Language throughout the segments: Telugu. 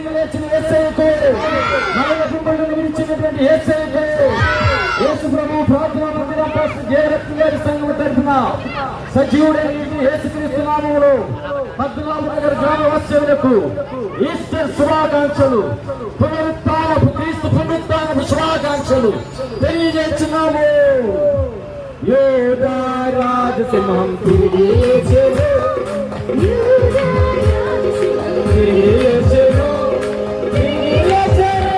తిరిగి లేచిన యేసయ్యకు, మరణ కుంభలను విడిచినటువంటి యేసయ్యకు, యేసు ప్రభు ప్రార్థనా మందిరం పాస్టర్ జయరత్న గారి సంఘం తరఫున సజీవుడైన యేసుక్రీస్తు నామములో పద్మనాభ నగర్ గ్రామ వాస్తవ్యులకు ఈస్టర్ శుభాకాంక్షలు, క్రీస్తు పునరుత్థానపు శుభాకాంక్షలు తెలియజేస్తున్నాము. యోధా రాజసింహం తిరిగి లేచెను, తిరిగి లేచెను, తిరిగి లేచెను, తిరిగి లేచెను,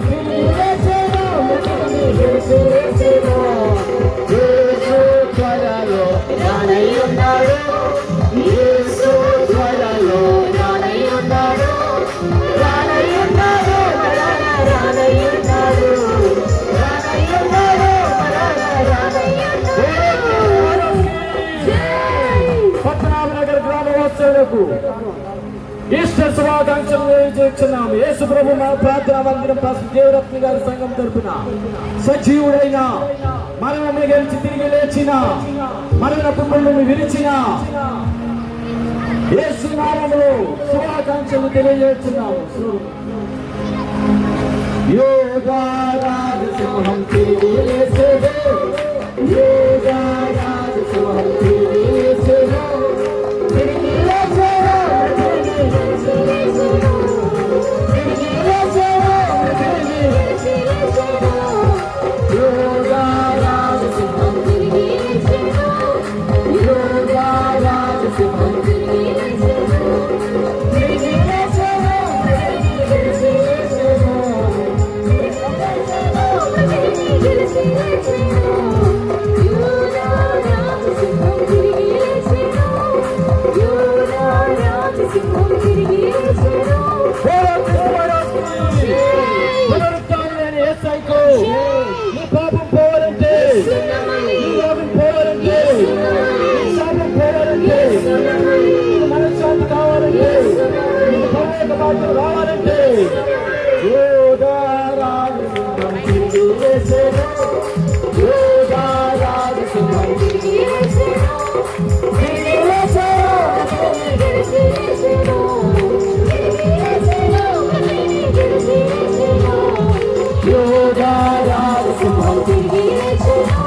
తిరిగి లేచెను, తిరిగి లేచెను. యేసు త్వరలో రానయ్యున్నాడు, యేసు త్వరలో రానయ్యున్నాడు, రానయ్యున్నాడు, రానయ్యున్నాడు, పద్మనాభనగర్ గ్రామ వాస్తవ్యులకు ఈస్టర్ శుభాకాంక్షలు తెలియజేస్తున్నాము. యేసు ప్రభు ప్రార్థనా మందిరం పాస్టర్ జయరత్న గారి సంఘం తరపున సజీవుడైన, మరణాన్ని గెలిచి తిరిగి లేచిన, మరణ కుంభలను విరిచిన యేసు నామములో శుభాకాంక్షలు తెలియజేస్తున్నాము. యోగా రాజసింహం తిరిగి లేచెను, యోగా రాజసింహం తిరిగి లేచెను, తిరిగి లేచెను, తిరిగి లేచెను, తిరిగి లేచెను, తిరిగి లేచెను. యోగా రాజసింహం తిరిగి లేచెను, యోగా రాజసింహం తిరిగి లేచెను, తిరిగి లేచెను, తిరిగి లేచెను. మనశ్శాంతి కావాలంటే, రావాలంటే యోగా రాజసింహం తిరిగి లేచెను, యోగా రాజసింహం తిరిగి లేచెను, తిరిగి లేచెను, తిరిగి లేచెను, తిరిగి లేచెను, తిరిగి లేచెను. యోగా రాజసింహం తిరిగి లేచెను,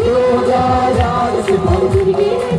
యోగా రాజసింహం తిరిగి లేచెను.